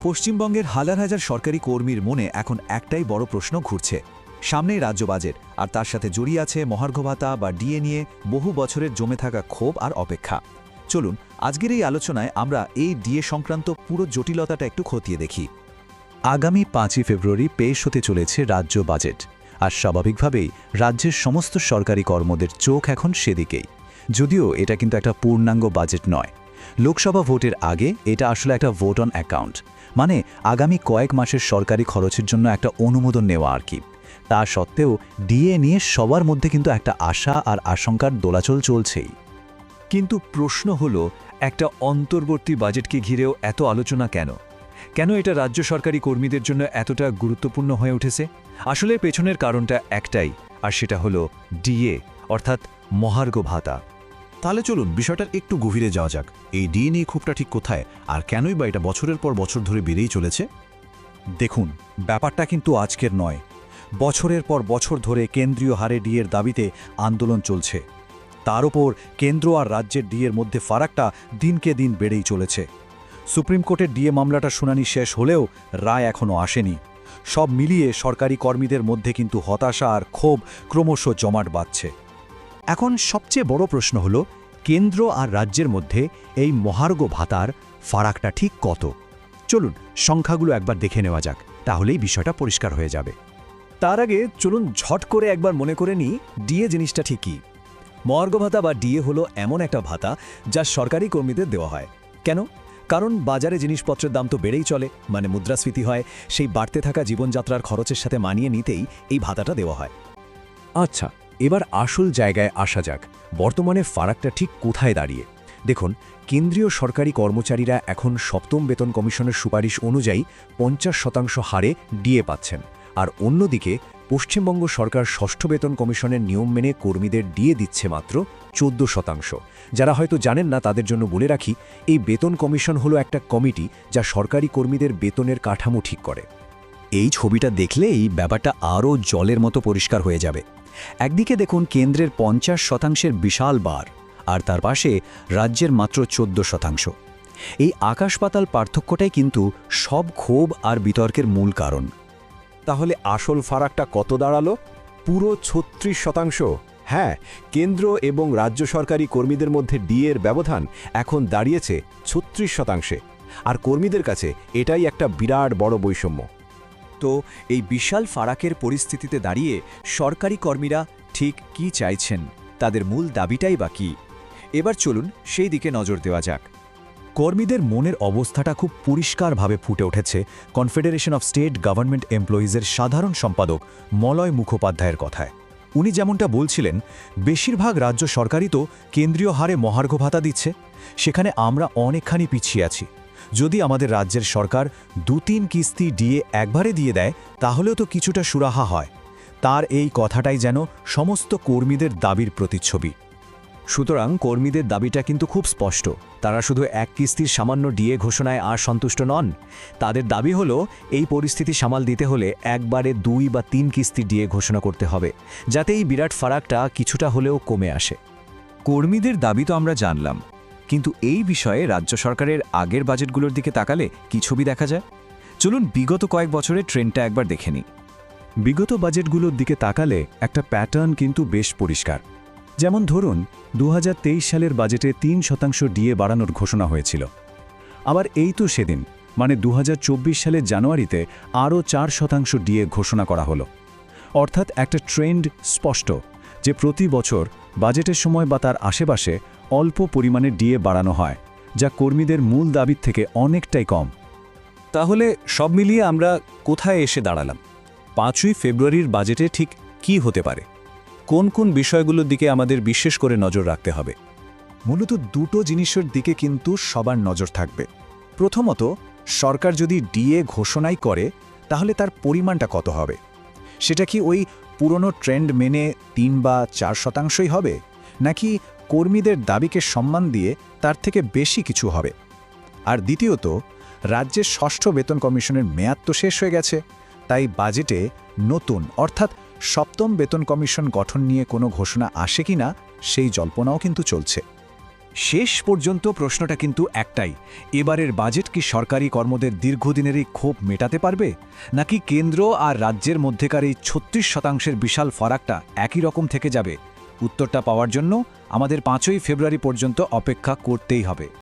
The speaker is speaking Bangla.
পশ্চিমবঙ্গের হাজার হাজার সরকারি কর্মীর মনে এখন একটাই বড় প্রশ্ন ঘুরছে। সামনেই রাজ্য বাজেট, আর তার সাথে জড়িয়ে আছে মহার্ঘ ভাতা বা ডিএ নিয়ে বহু বছরের জমে থাকা ক্ষোভ আর অপেক্ষা। চলুন আজকের এই আলোচনায় আমরা এই ডিএ সংক্রান্ত পুরো জটিলতাটা একটু খতিয়ে দেখি। আগামী 5ই ফেব্রুয়ারি পেশ হতে চলেছে রাজ্য বাজেট, আর স্বাভাবিকভাবেই রাজ্যের সমস্ত সরকারি কর্মদের চোখ এখন সেদিকেই। যদিও এটা কিন্তু একটা পূর্ণাঙ্গ বাজেট নয়, লোকসভা ভোটের আগে এটা আসলে একটা ভোট অন অ্যাকাউন্ট, মানে আগামী কয়েক মাসের সরকারি খরচের জন্য একটা অনুমোদন নেওয়া আর কি। তা সত্ত্বেও ডিএ নিয়ে সবার মধ্যে কিন্তু একটা আশা আর আশঙ্কার দোলাচল চলছেই। কিন্তু প্রশ্ন হলো, একটা অন্তর্বর্তী বাজেটকে ঘিরেও এত আলোচনা কেন? কেন এটা রাজ্য সরকারি কর্মীদের জন্য এতটা গুরুত্বপূর্ণ হয়ে উঠেছে? আসলে পেছনের কারণটা একটাই, আর সেটা হলো ডিএ, অর্থাৎ মহার্ঘ ভাতা। তাহলে চলুন বিষয়টার একটু গভীরে যাওয়া যাক। এই ডিএ নিয়ে ক্ষোভটা ঠিক কোথায়, আর কেনই বা এটা বছরের পর বছর ধরে বেড়েই চলেছে? দেখুন, ব্যাপারটা কিন্তু আজকের নয়। বছরের পর বছর ধরে কেন্দ্রীয় হারে ডিএর দাবিতে আন্দোলন চলছে। তার ওপর কেন্দ্র আর রাজ্যের ডিএর মধ্যে ফারাকটা দিনকে দিন বেড়েই চলেছে। সুপ্রিম কোর্টের ডিএ মামলাটা শুনানি শেষ হলেও রায় এখনও আসেনি। সব মিলিয়ে সরকারি কর্মীদের মধ্যে কিন্তু হতাশা আর ক্ষোভ ক্রমশ জমাট বাঁধছে। এখন সবচেয়ে বড় প্রশ্ন হল, কেন্দ্র আর রাজ্যের মধ্যে এই মহার্ঘ ভাতার ফারাকটা ঠিক কত? চলুন সংখ্যাগুলো একবার দেখে নেওয়া যাক, তাহলেই বিষয়টা পরিষ্কার হয়ে যাবে। তার আগে চলুন ঝট করে একবার মনে করে নিই ডিএ জিনিসটা ঠিক কী। মহার্ঘ ভাতা বা ডিএ হলো এমন একটা ভাতা যা সরকারি কর্মীদের দেওয়া হয়। কেন? কারণ বাজারে জিনিসপত্রের দাম তো বেড়েই চলে, মানে মুদ্রাস্ফীতি হয়। সেই বাড়তে থাকা জীবনযাত্রার খরচের সাথে মানিয়ে নিতেই এই ভাতাটা দেওয়া হয়। আচ্ছা, এবার আসল জায়গায় আসা যাক। বর্তমানে ফারাকটা ঠিক কোথায় দাঁড়িয়ে? দেখুন, কেন্দ্রীয় সরকারি কর্মচারীরা এখন সপ্তম বেতন কমিশনের সুপারিশ অনুযায়ী 50% হারে ডিএ পাচ্ছেন, আর অন্যদিকে পশ্চিমবঙ্গ সরকার ষষ্ঠ বেতন কমিশনের নিয়ম মেনে কর্মীদের ডিএ দিচ্ছে মাত্র 14%। যারা হয়তো জানেন না তাদের জন্য বলে রাখি, এই বেতন কমিশন হলো একটা কমিটি যা সরকারি কর্মীদের বেতনের কাঠামো ঠিক করে। এই ছবিটা দেখলে এই ব্যাপারটা আরও জলের মতো পরিষ্কার হয়ে যাবে। একদিকে দেখুন কেন্দ্রের 50% বিশাল বার, আর তার পাশে রাজ্যের মাত্র 14%। এই আকাশ-পাতাল পার্থক্যটাই কিন্তু সব ক্ষোভ আর বিতর্কের মূল কারণ। তাহলে আসল ফারাকটা কত দাঁড়ালো? পুরো 36%। হ্যাঁ, কেন্দ্র এবং রাজ্য সরকারি কর্মীদের মধ্যে ডিএর ব্যবধান এখন দাঁড়িয়েছে 36%। আর কর্মীদের কাছে এটাই একটা বিরাট বড় বৈষম্য। তো এই বিশাল ফারাকের পরিস্থিতিতে দাঁড়িয়ে সরকারি কর্মীরা ঠিক কী চাইছেন, তাদের মূল দাবিটাই বা কী? এবার চলুন সেই দিকে নজর দেওয়া যাক। কর্মীদের মনের অবস্থাটা খুব পরিষ্কারভাবে ফুটে উঠেছে কনফেডারেশন অফ স্টেট গভর্নমেন্ট এমপ্লয়িজের সাধারণ সম্পাদক মলয় মুখোপাধ্যায়ের কথায়। উনি যেমনটা বলছিলেন, বেশিরভাগ রাজ্য সরকারই তো কেন্দ্রীয় হারে মহার্ঘ ভাতা দিচ্ছে, সেখানে আমরা অনেকখানি পিছিয়ে আছি। যদি আমাদের রাজ্যের সরকার 2-3 কিস্তি ডিএ একবারে দিয়ে দেয়, তাহলেও তো কিছুটা সুরাহা হয়। তার এই কথাটাই যেন সমস্ত কর্মীদের দাবির প্রতিচ্ছবি। সুতরাং কর্মীদের দাবিটা কিন্তু খুব স্পষ্ট। তারা শুধু এক কিস্তির সামান্য ডিএ ঘোষণায় আর সন্তুষ্ট নন। তাদের দাবি হলো, এই পরিস্থিতি সামাল দিতে হলে একবারে 2 বা 3 কিস্তি ডিএ ঘোষণা করতে হবে, যাতে এই বিরাট ফারাকটা কিছুটা হলেও কমে আসে। কর্মীদের দাবি তো আমরা জানলাম, কিন্তু এই বিষয়ে রাজ্য সরকারের আগের বাজেটগুলোর দিকে তাকালে কি ছবি দেখা যায়? চলুন বিগত কয়েক বছরের ট্রেন্ডটা একবার দেখে নিই। বিগত বাজেটগুলোর দিকে তাকালে একটা প্যাটার্ন কিন্তু বেশ পরিষ্কার। যেমন ধরুন, 2023 সালের বাজেটে 3% ডিএ বাড়ানোর ঘোষণা হয়েছিল। আবার এই তো সেদিন, মানে 2024 সালের জানুয়ারিতে আরও 4% ডিএ ঘোষণা করা হলো। অর্থাৎ একটা ট্রেন্ড স্পষ্ট যে প্রতি বছর বাজেটের সময় বা তার আশেপাশে অল্প পরিমাণে ডিএ বাড়ানো হয়, যা কর্মীদের মূল দাবির থেকে অনেকটাই কম। তাহলে সব মিলিয়ে আমরা কোথায় এসে দাঁড়ালাম? 5ই ফেব্রুয়ারির বাজেটে ঠিক কি হতে পারে? কোন কোন বিষয়গুলোর দিকে আমাদের বিশেষ করে নজর রাখতে হবে? মূলত দুটো জিনিসের দিকে কিন্তু সবার নজর থাকবে। প্রথমত, সরকার যদি ডিএ ঘোষণাই করে, তাহলে তার পরিমাণটা কত হবে? সেটা কি ওই পুরনো ট্রেন্ড মেনে 3 বা 4%ই হবে, নাকি কর্মীদের দাবিকে সম্মান দিয়ে তার থেকে বেশি কিছু হবে? আর দ্বিতীয়ত, রাজ্যের ষষ্ঠ বেতন কমিশনের মেয়াদ তো শেষ হয়ে গেছে, তাই বাজেটে নতুন অর্থাৎ সপ্তম বেতন কমিশন গঠন নিয়ে কোনো ঘোষণা আসে কিনা সেই জল্পনাও কিন্তু চলছে। শেষ পর্যন্ত প্রশ্নটা কিন্তু একটাই, এবারের বাজেট কি সরকারি কর্মদের দীর্ঘদিনের এই ক্ষোভ মেটাতে পারবে, নাকি কেন্দ্র আর রাজ্যের মধ্যেকার এই ৩৬% বিশাল ফারাকটা একই রকম থেকে যাবে? উত্তরটা পাওয়ার জন্য আমাদের ৫ই ফেব্রুয়ারি পর্যন্ত অপেক্ষা করতেই হবে।